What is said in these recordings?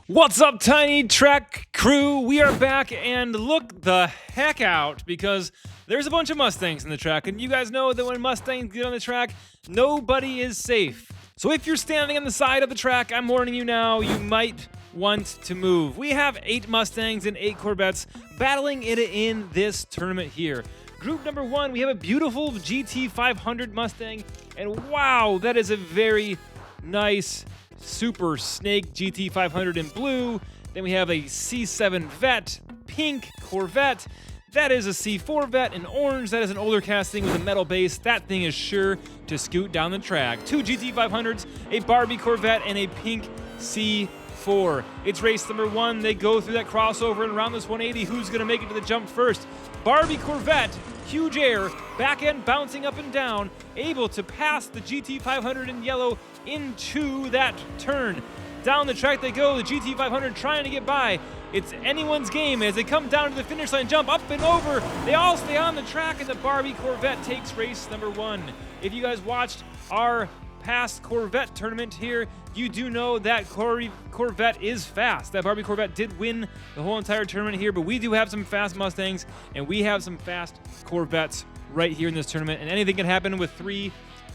What's up, Tiny Track crew? We are back, and look the heck out, because there's a bunch of Mustangs in the track, and you guys know that when Mustangs get on the track, nobody is safe. So if you're standing on the side of the track, I'm warning you now, you might want to move. We have 8 Mustangs and 8 Corvettes battling it in this tournament here. Group number 1, we have a beautiful GT500 Mustang, and wow, that is a very nice Super Snake GT500 in blue. Then we have a C7 Vet, pink Corvette. That is a C4 Vet in orange. That is an older casting with a metal base. That thing is sure to scoot down the track. 2 GT500s, a Barbie Corvette, and a pink C4. It's race number 1. They go through that crossover and around this 180. Who's going to make it to the jump first? Barbie Corvette, huge air, back end bouncing up and down, able to pass the GT500 in yellow into that turn. Down the track they go, the GT500 trying to get by. It's anyone's game as they come down to the finish line, jump up and over. They all stay on the track, and the Barbie Corvette takes race number 1. If you guys watched our past Corvette tournament here, you do know that Corvette is fast. That Barbie Corvette did win the whole entire tournament here, but we do have some fast Mustangs, and we have some fast Corvettes right here in this tournament, and anything can happen with 3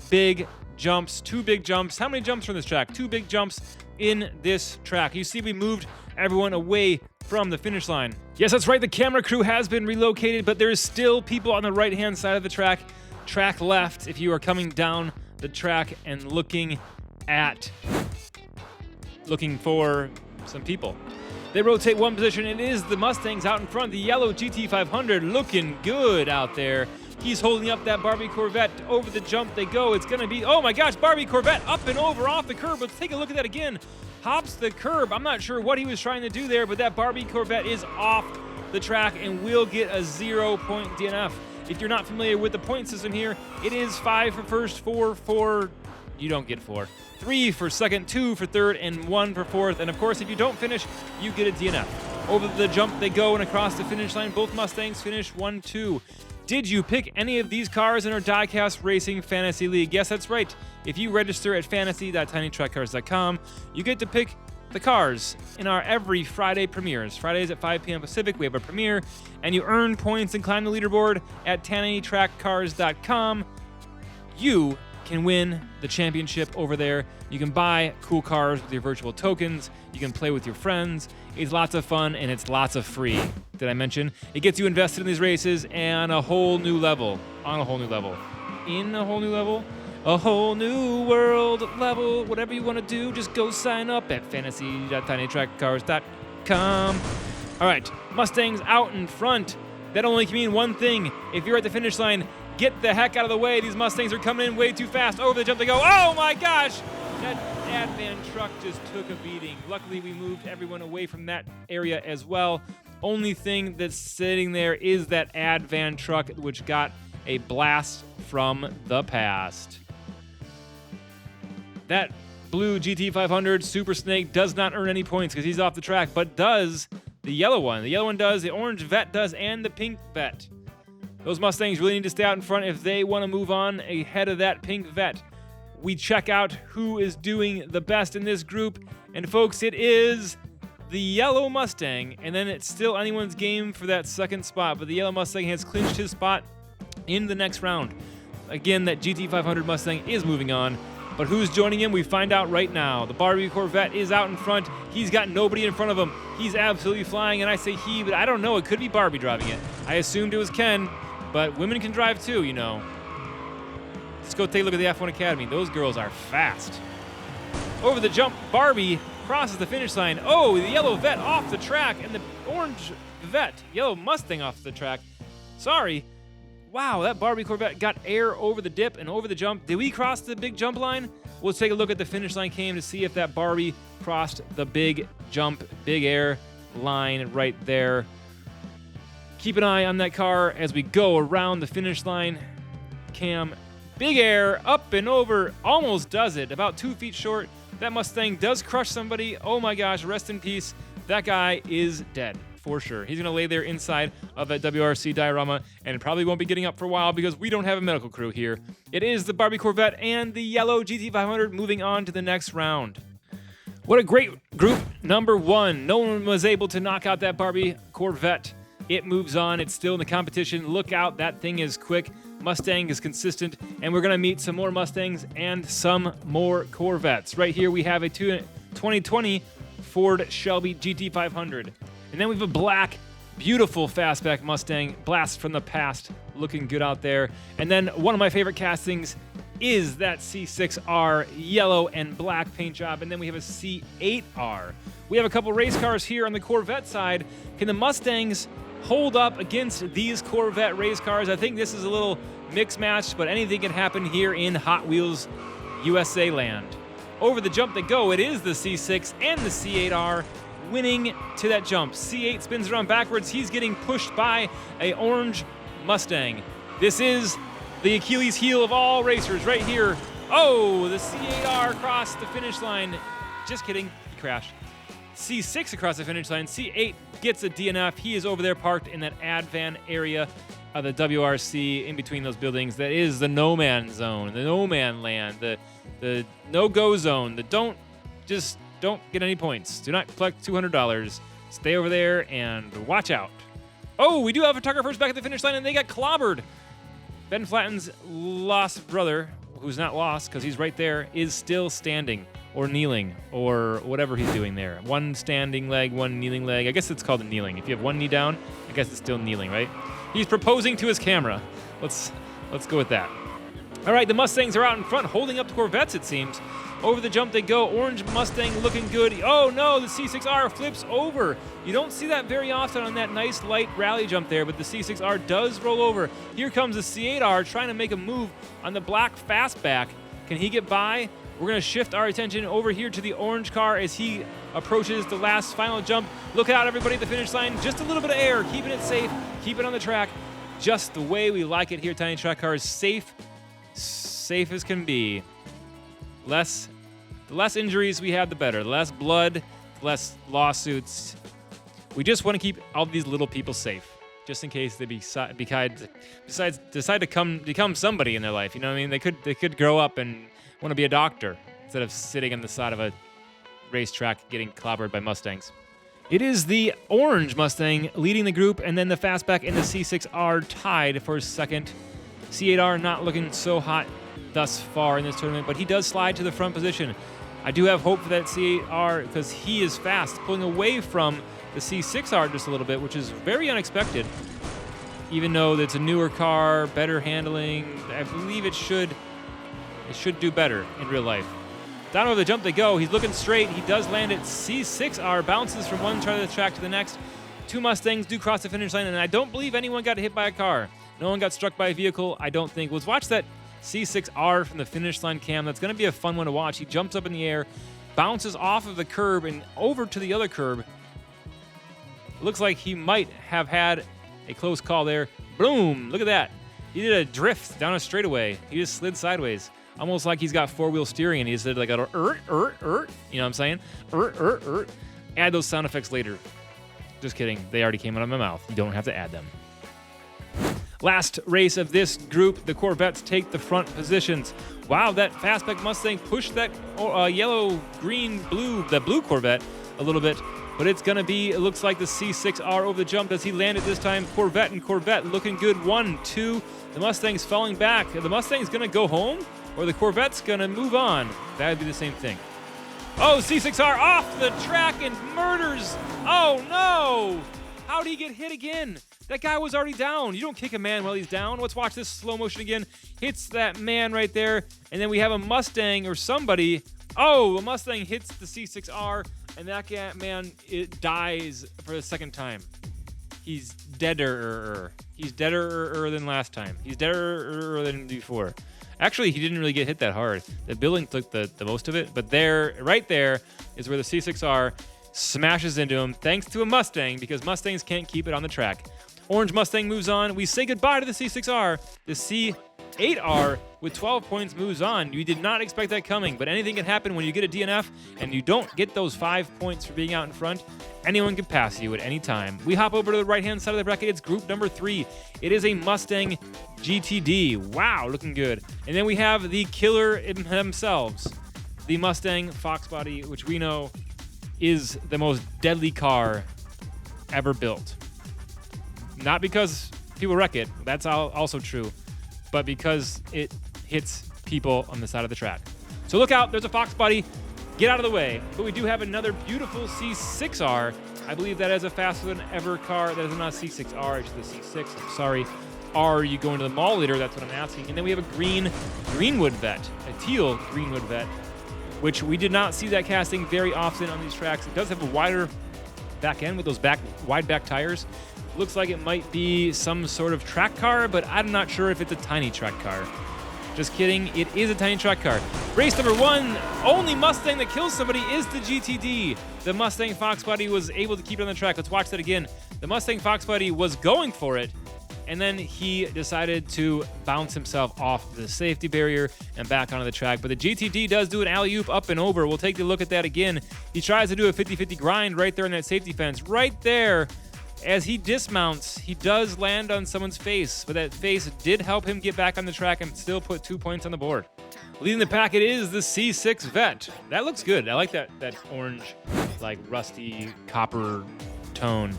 big jumps, 2 big jumps. How many jumps from this track? 2 big jumps in this track. You see we moved everyone away from the finish line. Yes, that's right, the camera crew has been relocated, but there is still people on the right-hand side of the track. Track left, if you are coming down the track and looking for some people. They rotate one position. It is the Mustangs out in front. The yellow GT500 looking good out there. He's holding up that Barbie Corvette. Over the jump they go. It's going to be, oh my gosh, Barbie Corvette up and over off the curb. Let's take a look at that again. Hops the curb. I'm not sure what he was trying to do there, but that Barbie Corvette is off the track and will get a 0-point DNF. If you're not familiar with the point system here, it is 5 for first, 4 for... You don't get 4. 3 for second, 2 for third, and 1 for fourth. And of course, if you don't finish, you get a DNF. Over the jump they go, and across the finish line, both Mustangs finish 1-2. Did you pick any of these cars in our DIECAST Racing Fantasy League? Yes, that's right. If you register at fantasy.tinytrackcars.com, you get to pick the cars in our every Friday premieres. Fridays at 5 p.m. Pacific, we have a premiere, and you earn points and climb the leaderboard at tinytrackcars.com. You can win the championship over there. You can buy cool cars with your virtual tokens. You can play with your friends. It's lots of fun, and it's lots of free. Did I mention? It gets you invested in these races and a whole new level. On a whole new level. In a whole new level. A whole new world level. Whatever you want to do, just go sign up at fantasy.tinytrackcars.com. All right, Mustangs out in front. That only can mean one thing. If you're at the finish line, get the heck out of the way. These Mustangs are coming in way too fast. Over the jump they go. Oh my gosh! That ad van truck just took a beating. Luckily, we moved everyone away from that area as well. Only thing that's sitting there is that ad van truck, which got a blast from the past. That blue GT500 Super Snake does not earn any points because he's off the track, but does the yellow one. The yellow one does, the orange Vet does, and the pink Vet. Those Mustangs really need to stay out in front if they want to move on ahead of that pink Vet. We check out who is doing the best in this group, and folks, it is the yellow Mustang, and then it's still anyone's game for that second spot, but the yellow Mustang has clinched his spot in the next round. Again, that GT500 Mustang is moving on, but who's joining him? We find out right now. The Barbie Corvette is out in front. He's got nobody in front of him. He's absolutely flying, and I say he, but I don't know. It could be Barbie driving it. I assumed it was Ken, but women can drive too, you know. Let's go take a look at the F1 Academy. Those girls are fast. Over the jump, Barbie crosses the finish line. Oh, the yellow Vet off the track, and the orange Vet, yellow Mustang off the track. Sorry. Wow, that Barbie Corvette got air over the dip and over the jump. Did we cross the big jump line? We'll take a look at the finish line cam to see if that Barbie crossed the big jump, big air line right there. Keep an eye on that car as we go around the finish line. Cam, big air, up and over, almost does it, about 2 feet short. That Mustang does crush somebody. Oh my gosh, rest in peace. That guy is dead. For sure. He's going to lay there inside of that WRC diorama and probably won't be getting up for a while because we don't have a medical crew here. It is the Barbie Corvette and the yellow GT500 moving on to the next round. What a great group number 1. No one was able to knock out that Barbie Corvette. It moves on. It's still in the competition. Look out. That thing is quick. Mustang is consistent. And we're going to meet some more Mustangs and some more Corvettes. Right here we have a 2020 Ford Shelby GT500. And then we have a black, beautiful fastback Mustang. Blast from the past. Looking good out there. And then one of my favorite castings is that C6R yellow and black paint job, and then we have a C8R. We have a couple race cars here on the Corvette side. Can the Mustangs hold up against these Corvette race cars? I think this is a little mixed match, but anything can happen here in Hot Wheels USA land. Over the jump they go. It is the C6 and the C8R winning to that jump. C8 spins around backwards. He's getting pushed by a orange Mustang. This is the Achilles heel of all racers right here. Oh, the C8R crossed the finish line. Just kidding, he crashed. C6 across the finish line. C8 gets a DNF. He is over there parked in that ad van area of the WRC in between those buildings. That is the no man zone, the no man land, the no-go zone. The don't get any points. Do not collect $200. Stay over there and watch out. Oh, we do have photographers back at the finish line, and they got clobbered. Ben Flatten's lost brother, who's not lost because he's right there, is still standing or kneeling or whatever he's doing there. One standing leg, one kneeling leg. I guess it's called a kneeling. If you have one knee down, I guess it's still kneeling, right? He's proposing to his camera. Let's go with that. All right, the Mustangs are out in front holding up the Corvettes, it seems. Over the jump they go. Orange Mustang looking good. Oh no, the C6R flips over. You don't see that very often on that nice light rally jump there, but the C6R does roll over. Here comes the C8R trying to make a move on the black fastback. Can he get by? We're going to shift our attention over here to the orange car as he approaches the last final jump. Look out, everybody, at the finish line. Just a little bit of air, keeping it safe, keep it on the track. Just the way we like it here, Tiny Track Cars. Safe as can be. The less injuries we have, the better. The less blood, the less lawsuits. We just want to keep all these little people safe, just in case they decide to become somebody in their life. You know what I mean? They could grow up and want to be a doctor instead of sitting on the side of a racetrack getting clobbered by Mustangs. It is the orange Mustang leading the group, and then the fastback and the C6R tied for second. C8R not looking so hot thus far in this tournament, but he does slide to the front position. I do have hope for that C8R because he is fast, pulling away from the C6R just a little bit, which is very unexpected. Even though it's a newer car, better handling, I believe it should do better in real life. Down over the jump they go. He's looking straight. He does land it. C6R bounces from one side of the track to the next. Two Mustangs do cross the finish line, and I don't believe anyone got hit by a car. No one got struck by a vehicle, I don't think. Let's watch that C6R from the finish line cam. That's going to be a fun one to watch. He jumps up in the air, bounces off of the curb and over to the other curb. It looks like he might have had a close call there. Boom! Look at that. He did a drift down a straightaway. He just slid sideways. Almost like he's got four-wheel steering and he just did like a You know what I'm saying? Add those sound effects later. Just kidding. They already came out of my mouth. You don't have to add them. Last race of this group, the Corvettes take the front positions. Wow, that fastback Mustang pushed that yellow, green, blue, the blue Corvette a little bit. But it's going to be, it looks like the C6R over the jump. Does he land it this time? Corvette and Corvette looking good. 1, 2. The Mustang's falling back. The Mustang's going to go home, or the Corvette's going to move on. That would be the same thing. Oh, C6R off the track and murders. Oh, no. How'd he get hit again? That guy was already down. You don't kick a man while he's down. Let's watch this slow motion again. Hits that man right there. And then we have a Mustang or somebody. Oh, a Mustang hits the C6R. And that man, it dies for the second time. He's deader. He's deader than last time. He's deader than before. Actually, he didn't really get hit that hard. The building took the most of it. But there, right there, is where the C6R smashes into him, thanks to a Mustang, because Mustangs can't keep it on the track. Orange Mustang moves on. We say goodbye to the C6R. The C8R with 12 points moves on. You did not expect that coming, but anything can happen when you get a DNF and you don't get those 5 points for being out in front. Anyone can pass you at any time. We hop over to the right-hand side of the bracket. It's group number 3. It is a Mustang GTD. Wow, looking good. And then we have the killer themselves. the Mustang Fox Body, which we know is the most deadly car ever built. Not because people wreck it, that's also true, but because it hits people on the side of the track. So look out, there's a Fox Body. Get out of the way. But we do have another beautiful C6R. I believe that is a faster than ever car. That is not C6R, it's the C6. I'm sorry. Are you going to the mall later? That's what I'm asking. And then we have a Greenwood Vette, a teal Greenwood Vette, which we did not see that casting very often on these tracks. It does have a wider back end with those wide back tires. Looks like it might be some sort of track car, but I'm not sure if it's a tiny track car. Just kidding, it is a tiny track car. Race number 1, only Mustang that kills somebody is the GTD. The Mustang Fox Body was able to keep it on the track. Let's watch that again. The Mustang Fox Body was going for it, and then he decided to bounce himself off the safety barrier and back onto the track. But the GTD does do an alley-oop up and over. We'll take a look at that again. He tries to do a 50-50 grind right there in that safety fence. Right there, as he dismounts, he does land on someone's face, but that face did help him get back on the track and still put 2 points on the board. Leading the pack, it is the C6 Vette. That looks good. I like that orange, like rusty copper tone.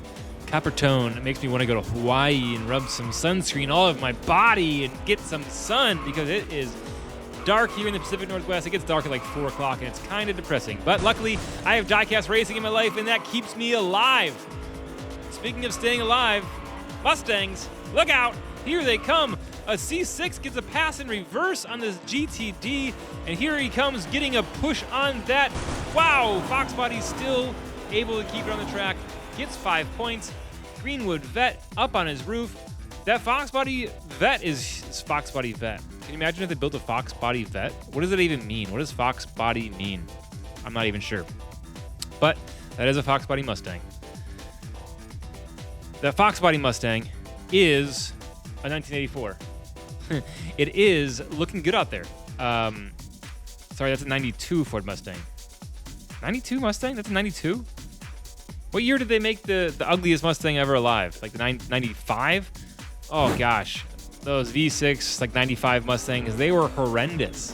Copper tone. It makes me want to go to Hawaii and rub some sunscreen all over my body and get some sun because it is dark here in the Pacific Northwest. It gets dark at like 4 o'clock and it's kind of depressing. But luckily, I have DIECAST Racing in my life and that keeps me alive. Speaking of staying alive, Mustangs, look out, here they come. A C6 gets a pass in reverse on this GTD, and here he comes getting a push on that. Wow, Fox Body still able to keep it on the track, gets 5 points. Greenwood Vette up on his roof. That Fox Body Vette is Fox Body Vette. Can you imagine if they built a Fox Body Vette? What does it even mean? What does Fox Body mean? I'm not even sure. But that is a Fox Body Mustang. The Fox Body Mustang is a 1984. It is looking good out there. Sorry, that's a 92 Ford Mustang. 92 Mustang? That's a 92? What year did they make the ugliest Mustang ever alive? Like the 95? Oh gosh, those V6, like 95 Mustangs, they were horrendous.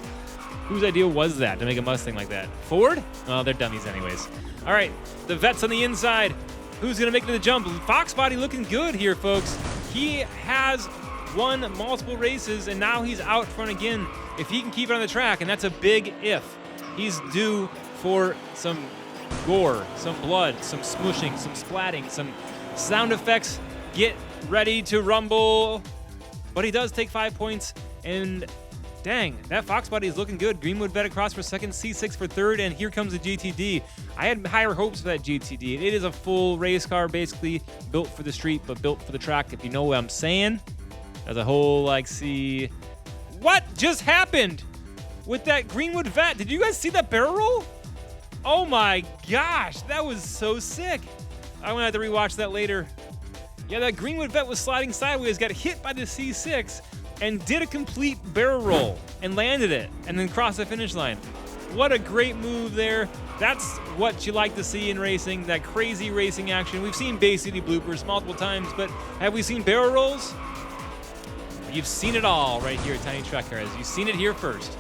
Whose idea was that, to make a Mustang like that? Ford? Oh, they're dummies anyways. All right, the Vette's on the inside. Who's going to make it to the jump? Fox Body looking good here, folks. He has won multiple races, and now he's out front again. If he can keep it on the track, and that's a big if, he's due for some gore, some blood, some smooshing, some splatting, some sound effects. Get ready to rumble. But he does take 5 points, and dang, that Fox Body is looking good. Greenwood Vette across for second, C6 for third, and here comes the GTD. I had higher hopes for that GTD. It is a full race car, basically, built for the street, but built for the track, if you know what I'm saying. As a whole, like, see... What just happened with that Greenwood Vette? Did you guys see that barrel roll? Oh my gosh, that was so sick. I'm gonna have to rewatch that later. Yeah, that Greenwood Vette was sliding sideways, got hit by the C6, and did a complete barrel roll and landed it and then crossed the finish line. What a great move there. That's what you like to see in racing, that crazy racing action. We've seen Bay City bloopers multiple times, but have we seen barrel rolls? You've seen it all right here at Tiny Truck Cars. You've seen it here first.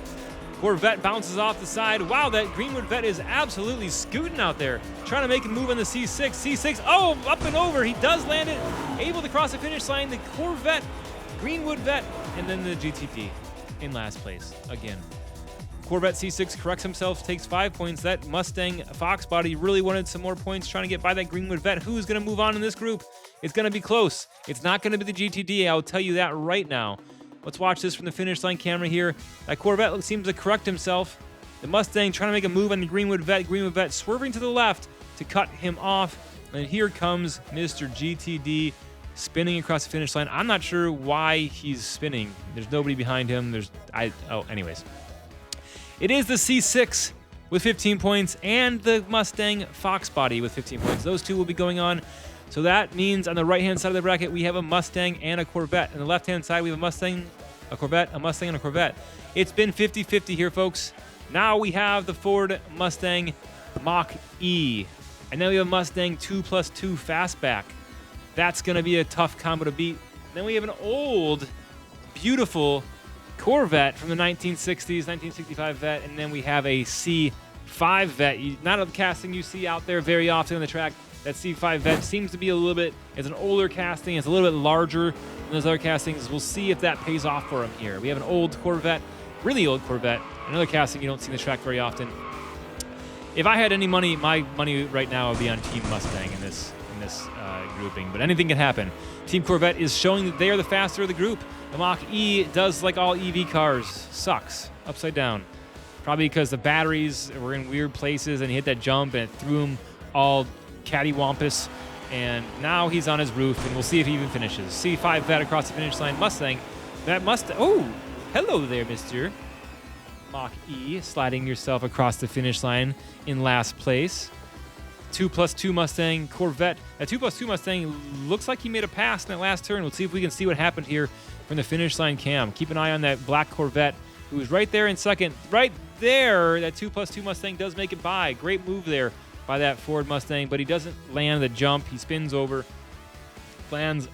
Corvette bounces off the side. Wow, that Greenwood Vette is absolutely scooting out there, trying to make a move on the C6. C6, oh, up and over. He does land it, able to cross the finish line. The Corvette, Greenwood Vette, and then the GTD in last place again. Corvette C6 corrects himself, takes 5 points. That Mustang Fox Body really wanted some more points, trying to get by that Greenwood Vette. Who's going to move on in this group? It's going to be close. It's not going to be the GTD. I'll tell you that right now. Let's watch this from the finish line camera here. That Corvette seems to correct himself. The Mustang trying to make a move on the Greenwood Vette. Greenwood Vette swerving to the left to cut him off. And here comes Mr. GTD spinning across the finish line. I'm not sure why he's spinning. There's nobody behind him. Anyways. It is the C6 with 15 points and the Mustang Fox Body with 15 points. Those two will be going on. So that means on the right-hand side of the bracket, we have a Mustang and a Corvette. On the left-hand side, we have a Mustang, a Corvette, a Mustang, and a Corvette. It's been 50-50 here, folks. Now we have the Ford Mustang Mach-E. And then we have a Mustang 2+2 Fastback. That's going to be a tough combo to beat. Then we have an old, beautiful Corvette from the 1960s, 1965 Vet, and then we have a C5 Vet. Not a casting you see out there very often on the track. That C5 Vet seems to be a little bit, it's an older casting, it's a little bit larger than those other castings. We'll see if that pays off for him here. We have an old Corvette, really old Corvette, another casting you don't see in the track very often. If I had any money, my money right now would be on Team Mustang in this grouping, but anything can happen. Team Corvette is showing that they are the faster of the group. The Mach-E does like all EV cars, sucks, upside down. Probably because the batteries were in weird places and he hit that jump and it threw him all cattywampus, and now he's on his roof and we'll see if he even finishes. C5 Vet across the finish line. Mustang, that Mustang, oh, hello there, Mr. Mach-E, sliding yourself across the finish line in last place. 2+2 Mustang, Corvette. That 2+2 Mustang looks like he made a pass in that last turn. We'll see if we can see what happened here from the finish line cam. Keep an eye on that black Corvette, who's right there in second. Right there, that 2+2 Mustang does make it by. Great move there by that Ford Mustang, but he doesn't land the jump. He spins over, lands,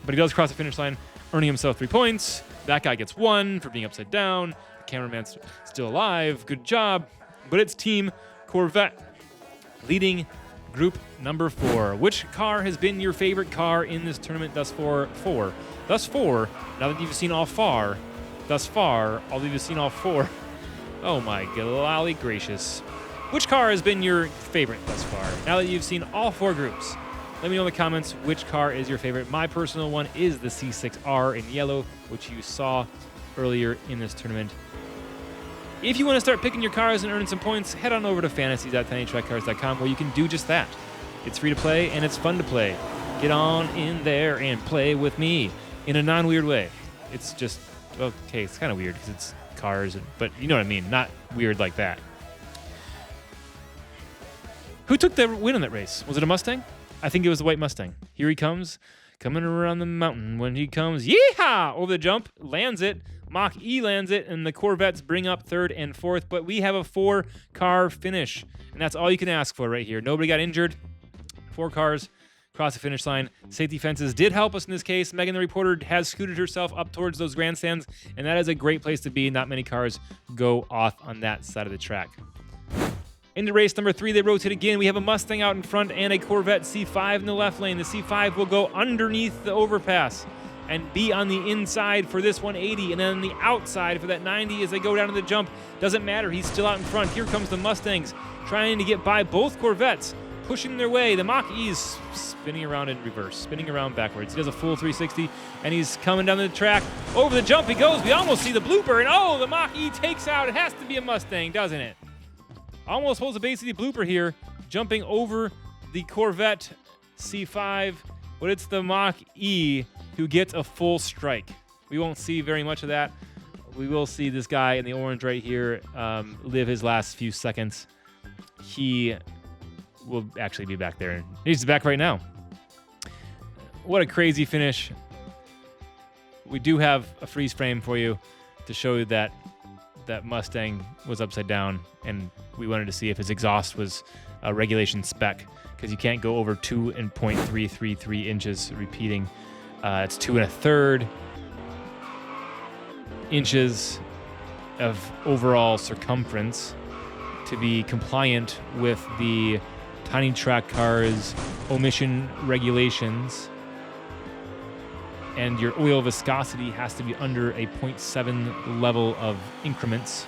but he does cross the finish line, earning himself 3 points. That guy gets 1 for being upside down. The cameraman's still alive. Good job. But it's Team Corvette leading group number 4. Which car has been your favorite car in this tournament thus far? Now that you've seen all far, thus far, although you've seen all 4. Oh my golly gracious. Which car has been your favorite thus far? Now that you've seen all 4 groups, let me know in the comments which car is your favorite. My personal one is the C6R in yellow, which you saw earlier in this tournament. If you want to start picking your cars and earning some points, head on over to fantasy.tinytrackcars.com where you can do just that. It's free to play and it's fun to play. Get on in there and play with me in a non-weird way. It's just, okay, it's kind of weird because it's cars, but you know what I mean, not weird like that. Who took the win in that race? Was it a Mustang? I think it was the white Mustang. Here he comes, coming around the mountain. When he comes, yeehaw, over the jump, lands it. Mach-E lands it, and the Corvettes bring up 3rd and 4th, but we have a 4-car finish, and that's all you can ask for right here. Nobody got injured. 4 cars across the finish line. Safety fences did help us in this case. Megan the reporter has scooted herself up towards those grandstands, and that is a great place to be. Not many cars go off on that side of the track. Into race number 3, they rotate again. We have a Mustang out in front and a Corvette C5 in the left lane. The C5 will go underneath the overpass and be on the inside for this 180, and then on the outside for that 90 as they go down to the jump. Doesn't matter, he's still out in front. Here comes the Mustangs, trying to get by both Corvettes, pushing their way. The Mach-E's spinning around in reverse, spinning around backwards. He does a full 360, and he's coming down the track. Over the jump he goes. We almost see the blooper, and oh, the Mach-E takes out. It has to be a Mustang, doesn't it? Almost holds a basically blooper here, jumping over the Corvette C5, but it's the Mach-E who gets a full strike. We won't see very much of that. We will see this guy in the orange right here live his last few seconds. He will actually be back there. He's back right now. What a crazy finish. We do have a freeze frame for you to show you that that Mustang was upside down, and we wanted to see if his exhaust was a regulation spec, because you can't go over 2.333 inches repeating. It's 2 1/3 inches of overall circumference to be compliant with the Tiny Track Cars omission regulations. And your oil viscosity has to be under a 0.7 level of increments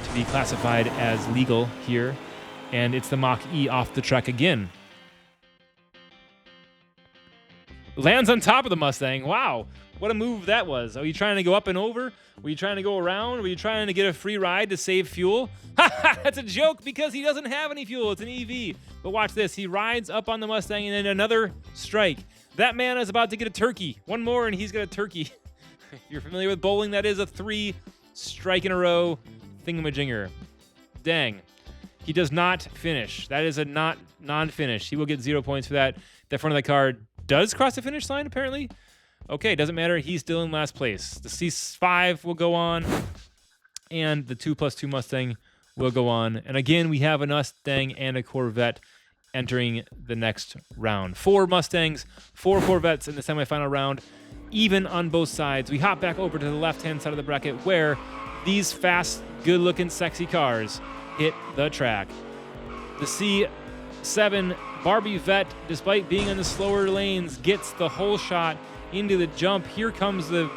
to be classified as legal here. And it's the Mach-E off the track again. Lands on top of the Mustang. Wow, what a move that was. Are you trying to go up and over? Were you trying to go around? Were you trying to get a free ride to save fuel? That's a joke because he doesn't have any fuel. It's an EV. But watch this. He rides up on the Mustang and then another strike. That man is about to get a turkey. One more and he's got a turkey. If you're familiar with bowling, that is a 3 strike in a row thingamajigger. Dang. He does not finish. That is a non-finish. He will get 0 points for that. The front of the car does cross the finish line, apparently. Okay, doesn't matter. He's still in last place. The C5 will go on, and the 2+2 Mustang will go on. And again, we have a Mustang and a Corvette entering the next round. 4 Mustangs, 4 Corvettes in the semifinal round. even on both sides. We hop back over to the left-hand side of the bracket where these fast, good-looking, sexy cars hit the track. The C7 Barbie Vette, despite being on the slower lanes, gets the whole shot into the jump. Here comes the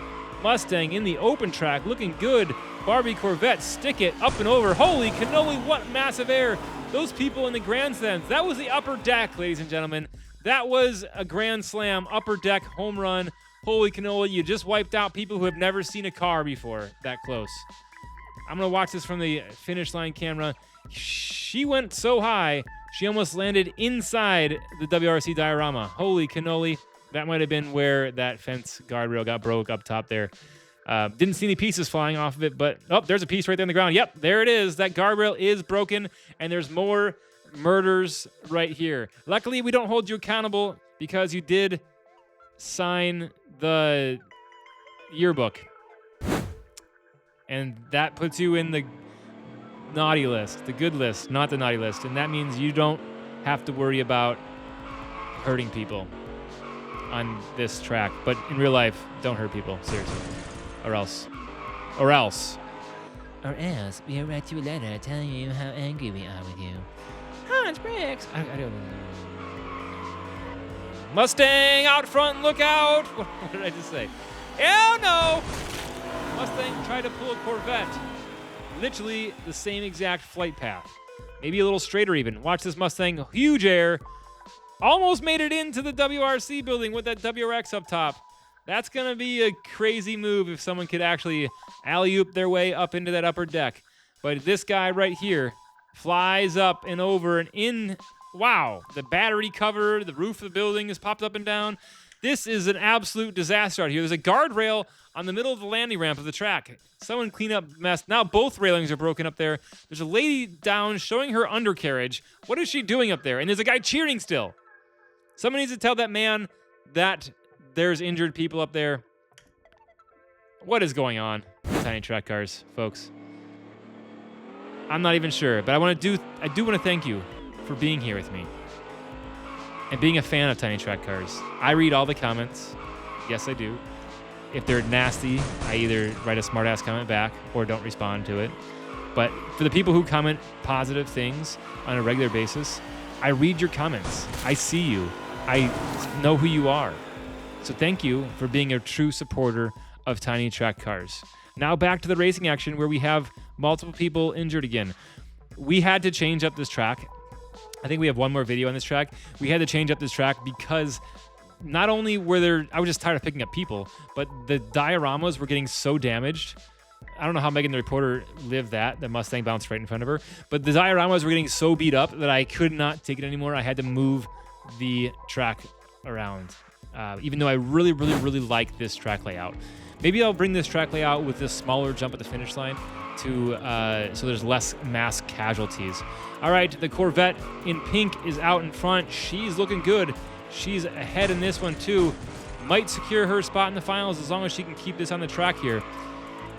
Mustang in the open track, looking good. Barbie Corvette, stick it up and over. Holy cannoli, what massive air. Those people in the grandstands, that was the upper deck, ladies and gentlemen. That was a grand slam, upper deck home run. Holy cannoli, you just wiped out people who have never seen a car before that close. I'm going to watch this from the finish line camera. She went so high, she almost landed inside the WRC diorama. Holy cannoli. That might have been where that fence guardrail got broke up top there. Didn't see any pieces flying off of it, but there's a piece right there on the ground. Yep, there it is. That guardrail is broken, and there's more murders right here. Luckily, we don't hold you accountable because you did sign the yearbook. And that puts you in the naughty list, the good list, not the naughty list. And that means you don't have to worry about hurting people on this track. But in real life, don't hurt people, seriously. Or else we will write you a letter telling you how angry we are with you. Hans Briggs. I don't know. Mustang out front, look out! What did I just say? Oh no! Mustang tried to pull a Corvette. Literally the same exact flight path. Maybe a little straighter even. Watch this Mustang, huge air. Almost made it into the WRC building with that WRX up top. That's gonna be a crazy move if someone could actually alley-oop their way up into that upper deck. But this guy right here flies up and over and in. Wow, the battery cover, the roof of the building is popped up and down. This is an absolute disaster out here. There's a guardrail on the middle of the landing ramp of the track. Someone clean up the mess. Now both railings are broken up there. There's a lady down showing her undercarriage. What is she doing up there? And there's a guy cheering still. Someone needs to tell that man that there's injured people up there. What is going on with Tiny Track Cars, folks? I'm not even sure, but I do want to thank you for being here with me and being a fan of Tiny Track Cars. I read all the comments. Yes, I do. If they're nasty, I either write a smart-ass comment back or don't respond to it. But for the people who comment positive things on a regular basis, I read your comments. I see you. I know who you are. So thank you for being a true supporter of Tiny Track Cars. Now back to the racing action where we have multiple people injured again. We had to change up this track. I think we have one more video on this track. We had to change up this track because not only were there, I was just tired of picking up people, but the dioramas were getting so damaged. I don't know how Megan the reporter lived that. The Mustang bounced right in front of her. But the dioramas were getting so beat up that I could not take it anymore. I had to move the track around, even though I really, really, really like this track layout. Maybe I'll bring this track layout with this smaller jump at the finish line to so there's less mass casualties. All right, the Corvette in pink is out in front. She's looking good. She's ahead in this one too. Might secure her spot in the finals as long as she can keep this on the track here.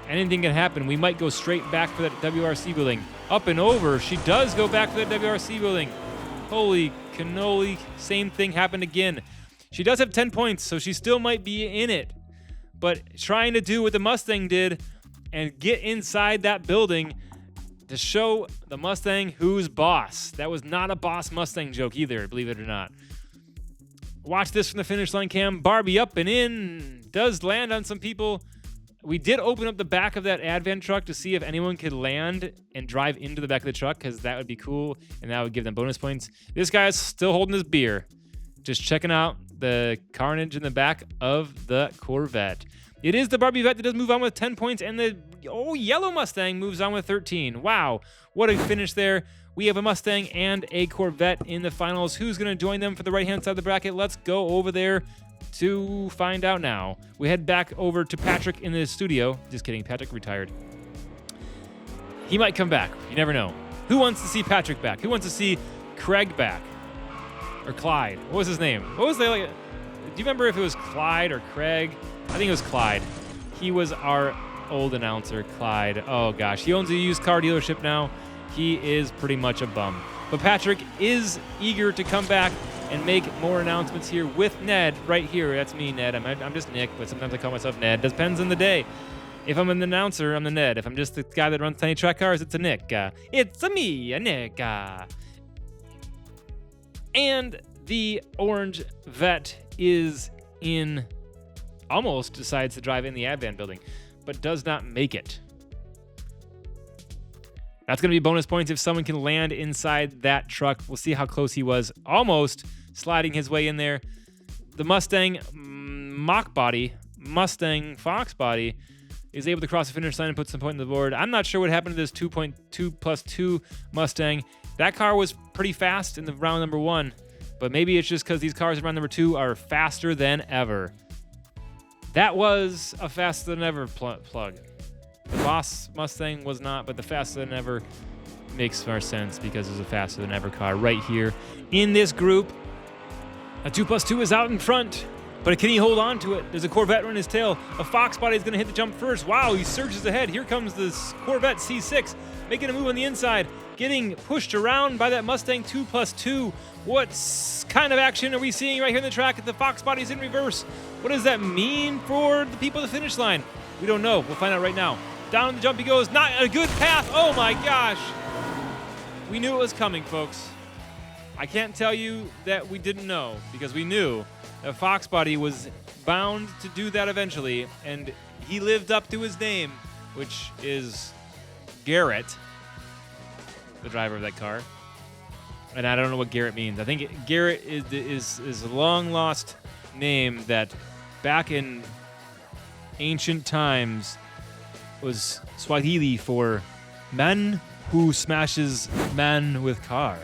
Anything can happen. We might go straight back for that WRC building. Up and over. She does go back for that WRC building. Holy cannoli. Same thing happened again. She does have 10 points, so she still might be in it. But trying to do what the Mustang did and get inside that building to show the Mustang who's boss. That was not a boss Mustang joke either, believe it or not. Watch this from the finish line cam. Barbie up and in. Does land on some people. We did open up the back of that Advan truck to see if anyone could land and drive into the back of the truck, because that would be cool, and that would give them bonus points. This guy's still holding his beer, just checking out the carnage in the back of the Corvette. It is the Barbie Vette that does move on with 10 points, and the yellow Mustang moves on with 13. Wow, what a finish there. We have a Mustang and a Corvette in the finals. Who's going to join them for the right-hand side of the bracket? Let's go over there to find out now. We head back over to Patrick in the studio. Just kidding, Patrick retired. He might come back. You never know. Who wants to see Patrick back? Who wants to see Craig back? Or Clyde? What was his name? What was do you remember if it was Clyde or Craig? I think it was Clyde. He was our old announcer, Clyde. Oh gosh, he owns a used car dealership now. He is pretty much a bum. But Patrick is eager to come back and make more announcements here with Ned right here. That's me, Ned. I'm just Nick, but sometimes I call myself Ned. Depends on the day. If I'm an announcer, I'm the Ned. If I'm just the guy that runs Tiny Track Cars, it's a Nick. It's a me, a Nick. And the orange vet is in, almost decides to drive in the Advan building, but does not make it. That's going to be bonus points if someone can land inside that truck. We'll see how close he was, almost sliding his way in there. The Mustang Mustang Fox body is able to cross the finish line and put some point on the board. I'm not sure what happened to this 2.2+2 Mustang. That car was pretty fast in the round number 1, but maybe it's just because these cars in round number 2 are faster than ever. That was a faster than ever plug. The Boss Mustang was not, but the faster than ever makes more sense because there's a faster than ever car right here in this group. A 2+2 is out in front, but can he hold on to it? There's a Corvette on his tail. A Fox body is going to hit the jump first. Wow, he surges ahead. Here comes this Corvette C6, making a move on the inside, getting pushed around by that Mustang 2+2. What kind of action are we seeing right here in the track? The Fox body's in reverse. What does that mean for the people at the finish line? We don't know. We'll find out right now. Down the jump he goes. Not a good path. Oh my gosh. We knew it was coming, folks. I can't tell you that we didn't know, because we knew that Fox body was bound to do that eventually, and he lived up to his name, which is Garrett, the driver of that car. And I don't know what Garrett means. I think Garrett is a long-lost name that back in ancient times was Swahili for man who smashes man with car.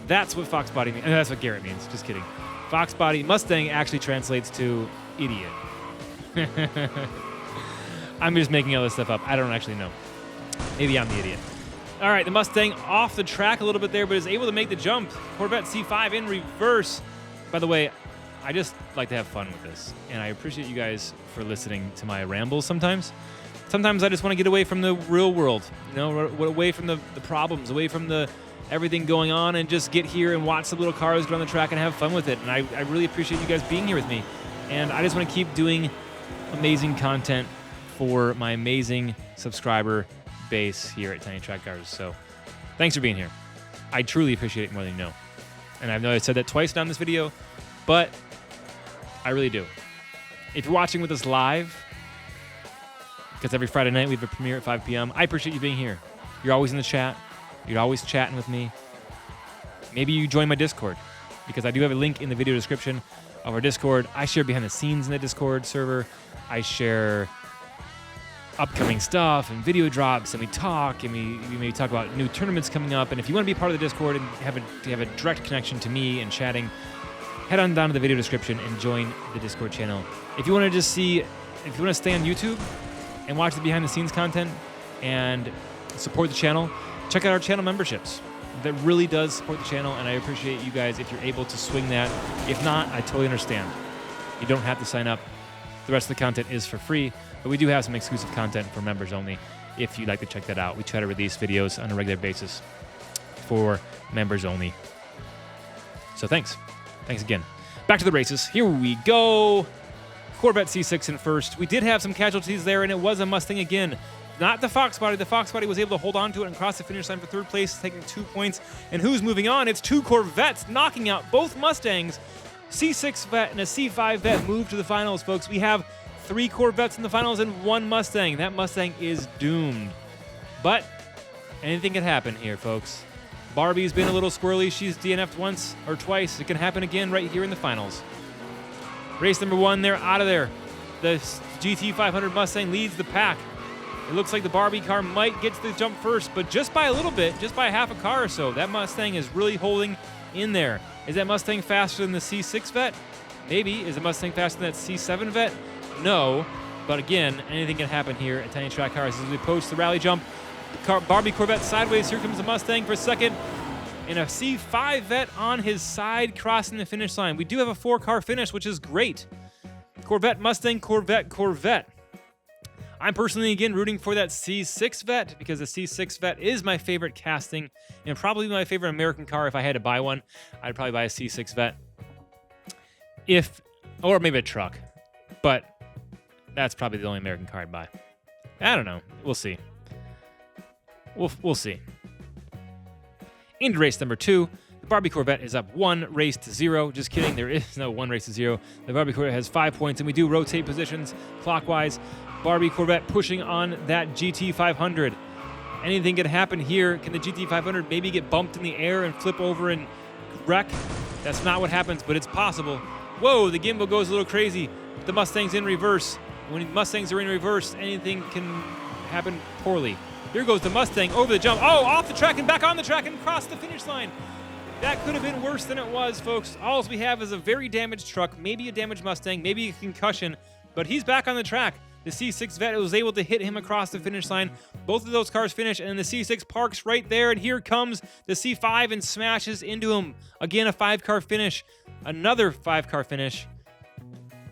That's what Fox body means. And that's what Garrett means. Just kidding. Fox body Mustang actually translates to idiot. I'm just making all this stuff up. I don't actually know. Maybe I'm the idiot. All right, the Mustang off the track a little bit there, but is able to make the jump. Corvette C5 in reverse. By the way, I just like to have fun with this, and I appreciate you guys for listening to my rambles sometimes. Sometimes I just want to get away from the real world, you know, away from the problems, away from the everything going on, and just get here and watch the little cars go on the track and have fun with it. And I really appreciate you guys being here with me. And I just want to keep doing amazing content for my amazing subscriber base here at Tiny Track Cars. So thanks for being here. I truly appreciate it more than you know. And I know I said that twice now in this video, but I really do. If you're watching with us live, because every Friday night we have a premiere at 5 p.m., I appreciate you being here. You're always in the chat. You're always chatting with me. Maybe you join my Discord, because I do have a link in the video description of our Discord. I share behind the scenes in the Discord server. I share upcoming stuff and video drops, and we talk, and we maybe talk about new tournaments coming up. And if you want to be part of the Discord and have a direct connection to me and chatting, head on down to the video description and join the Discord channel. If you want to just see, if you want to stay on YouTube and watch the behind the scenes content and support the channel, check out our channel memberships. That really does support the channel, and I appreciate you guys if you're able to swing that. If not, I totally understand. You don't have to sign up. The rest of the content is for free, but we do have some exclusive content for members only if you'd like to check that out. We try to release videos on a regular basis for members only. So thanks. Thanks again. Back to the races. Here we go. Corvette C6 in first. We did have some casualties there, and it was a Mustang again. Not the Fox body. The Fox body was able to hold on to it and cross the finish line for third place, taking 2 points. And who's moving on? It's two Corvettes knocking out both Mustangs. C6 vet and a C5 vet move to the finals, folks. We have 3 Corvettes in the finals and 1 Mustang. That Mustang is doomed. But anything can happen here, folks. Barbie's been a little squirrely. She's DNF'd once or twice. It can happen again right here in the finals. Race number 1, they're out of there. The GT500 Mustang leads the pack. It looks like the Barbie car might get to the jump first, but just by a little bit, just by half a car or so. That Mustang is really holding in there. Is that Mustang faster than the C6 vet? Maybe. Is the Mustang faster than that C7 vet? No. But again, anything can happen here at Tiny Track Cars. As we approach the rally jump, Barbie Corvette sideways. Here comes the Mustang for second. And a C5 vet on his side crossing the finish line. We do have a 4-car finish, which is great. Corvette, Mustang, Corvette, Corvette. I'm personally, again, rooting for that C6 Vet because the C6 Vet is my favorite casting and probably my favorite American car. If I had to buy one, I'd probably buy a C6 Vet. Or maybe a truck, but that's probably the only American car I'd buy. I don't know. We'll see. We'll see. Into race number 2. The Barbie Corvette is up 1 race to 0. Just kidding. There is no 1 race to 0. The Barbie Corvette has 5 points, and we do rotate positions clockwise. Barbie Corvette pushing on that GT500. Anything can happen here. Can the GT500 maybe get bumped in the air and flip over and wreck? That's not what happens, but it's possible. Whoa, the gimbal goes a little crazy. The Mustang's in reverse. When Mustangs are in reverse, anything can happen poorly. Here goes the Mustang over the jump. Oh, off the track and back on the track and across the finish line. That could have been worse than it was, folks. All we have is a very damaged truck, maybe a damaged Mustang, maybe a concussion, but he's back on the track. The C6 Vet was able to hit him across the finish line. Both of those cars finish, and the C6 parks right there, and here comes the C5 and smashes into him. Again, a 5-car finish. Another 5-car finish.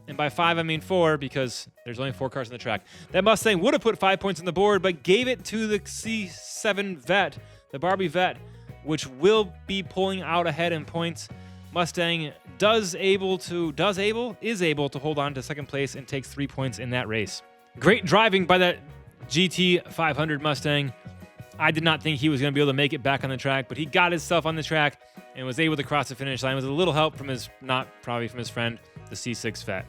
And by 5, I mean 4, because there's only 4 cars on the track. That Mustang would have put 5 points on the board, but gave it to the C7 Vet, the Barbie Vet, which will be pulling out ahead in points. Mustang is able to hold on to second place and takes 3 points in that race. Great driving by that GT500 Mustang. I did not think he was going to be able to make it back on the track, but he got himself on the track and was able to cross the finish line with a little help from probably from his friend, the C6 Vet.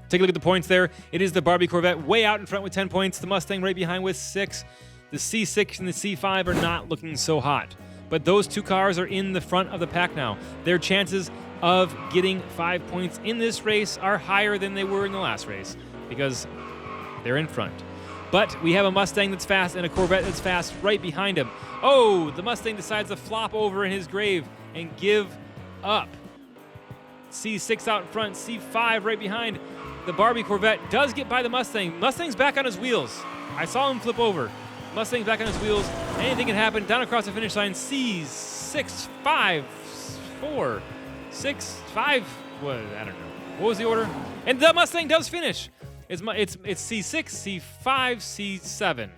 Take a look at the points there. It is the Barbie Corvette way out in front with 10 points. The Mustang right behind with 6. The C6 and the C5 are not looking so hot. But those 2 cars are in the front of the pack now. Their chances of getting 5 points in this race are higher than they were in the last race because they're in front. But we have a Mustang that's fast and a Corvette that's fast right behind him. Oh, the Mustang decides to flop over in his grave and give up. C6 out in front, C5 right behind. The Barbie Corvette does get by the Mustang. Mustang's back on his wheels. I saw him flip over. Mustang's back on his wheels. Anything can happen. Down across the finish line. C6, 5, 4, 6, 5. What? I don't know. What was the order? And the Mustang does finish. It's C6, C5, C7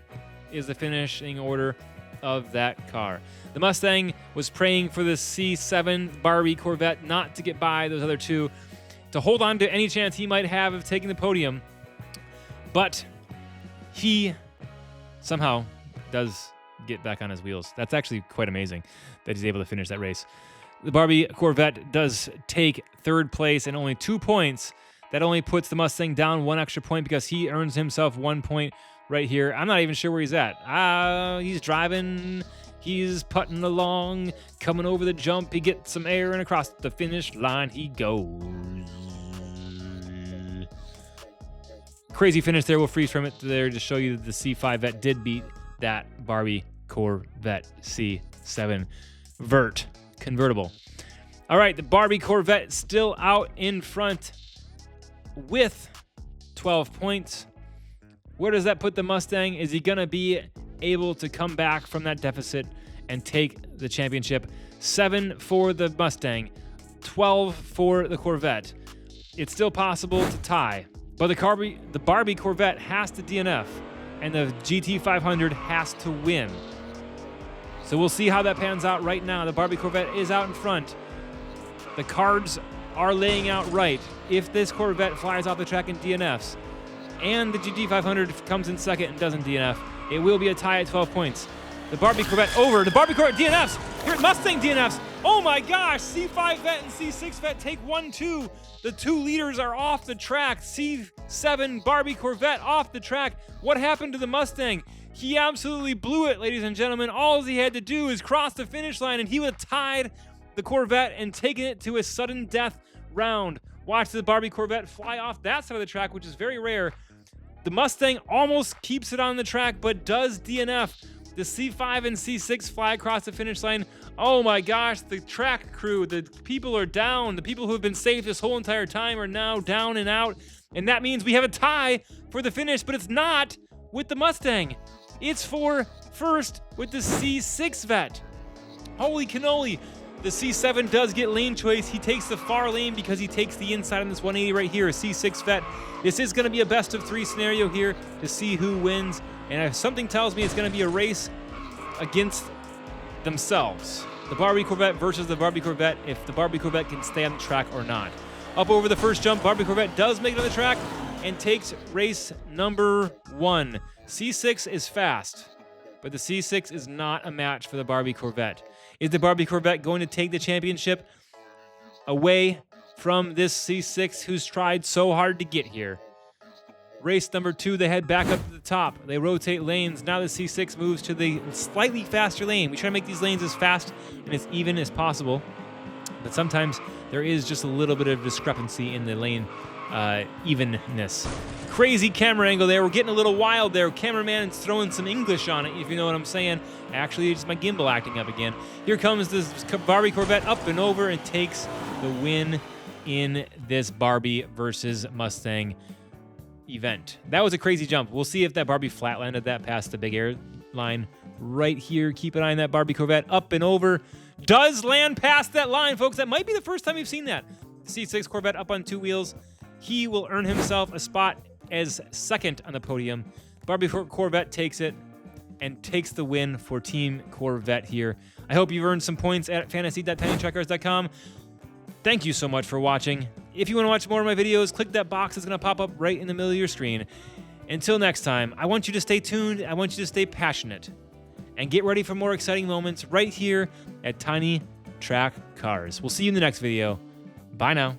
is the finishing order of that car. The Mustang was praying for the C7 Barbie Corvette not to get by those other 2, to hold on to any chance he might have of taking the podium. But he somehow does get back on his wheels. That's actually quite amazing that he's able to finish that race. The Barbie Corvette does take 3rd place and only 2 points. That only puts the Mustang down 1 extra point because he earns himself 1 point right here. I'm not even sure where he's at. He's driving. He's putting along, coming over the jump. He gets some air, and across the finish line he goes. Crazy finish there. We'll freeze from it there to show you that the C5 Vet did beat that Barbie Corvette C7 Vert convertible. All right, the Barbie Corvette still out in front with 12 points. Where does that put the Mustang? Is he going to be able to come back from that deficit and take the championship? 7 for the Mustang, 12 for the Corvette. It's still possible to tie, but the Barbie Corvette has to DNF, and the GT500 has to win. So we'll see how that pans out right now. The Barbie Corvette is out in front. The cards are laying out right. If this Corvette flies off the track and DNFs, and the GT500 comes in second and doesn't DNF, it will be a tie at 12 points. The Barbie Corvette over. The Barbie Corvette DNFs. Here, Mustang DNFs. Oh my gosh, C5 Vet and C6 Vet take 1-2. The 2 leaders are off the track. C7 Barbie Corvette off the track. What happened to the Mustang? He absolutely blew it, ladies and gentlemen. All he had to do is cross the finish line, and he would have tied the Corvette and taken it to a sudden death round. Watch the Barbie Corvette fly off that side of the track, which is very rare. The Mustang almost keeps it on the track, but does DNF. The C5 and C6 fly across the finish line. Oh my gosh, the track crew, the people are down. The people who have been safe this whole entire time are now down and out. And that means we have a tie for the finish, but it's not with the Mustang. It's for first with the C6 Vet. Holy cannoli. The C7 does get lane choice. He takes the far lane because he takes the inside on this 180 right here. A C6 vet. This is going to be a best of 3 scenario here to see who wins. And if something tells me it's going to be a race against themselves. The Barbie Corvette versus the Barbie Corvette, if the Barbie Corvette can stay on the track or not. Up over the first jump, Barbie Corvette does make it on the track and takes race number 1. C6 is fast, but the C6 is not a match for the Barbie Corvette. Is the Barbie Corvette going to take the championship away from this C6 who's tried so hard to get here? Race number 2, they head back up to the top. They rotate lanes. Now the C6 moves to the slightly faster lane. We try to make these lanes as fast and as even as possible, but sometimes there is just a little bit of discrepancy in the lane evenness. Crazy camera angle there. We're getting a little wild there. Cameraman is throwing some English on it, if you know what I'm saying. Actually, it's my gimbal acting up again. Here comes this Barbie Corvette up and over and takes the win in this Barbie versus Mustang event. That was a crazy jump. We'll see if that Barbie flatlanded that past the big air line right here. Keep an eye on that Barbie Corvette. Up and over. Does land past that line, folks. That might be the first time we've seen that. C6 Corvette up on 2 wheels. He will earn himself a spot as second on the podium. Barbie Corvette takes it and takes the win for Team Corvette here. I hope you've earned some points at fantasy.tinytrackcars.com. Thank you so much for watching. If you want to watch more of my videos, click that box that's going to pop up right in the middle of your screen. Until next time, I want you to stay tuned. I want you to stay passionate. And get ready for more exciting moments right here at Tiny Track Cars. We'll see you in the next video. Bye now.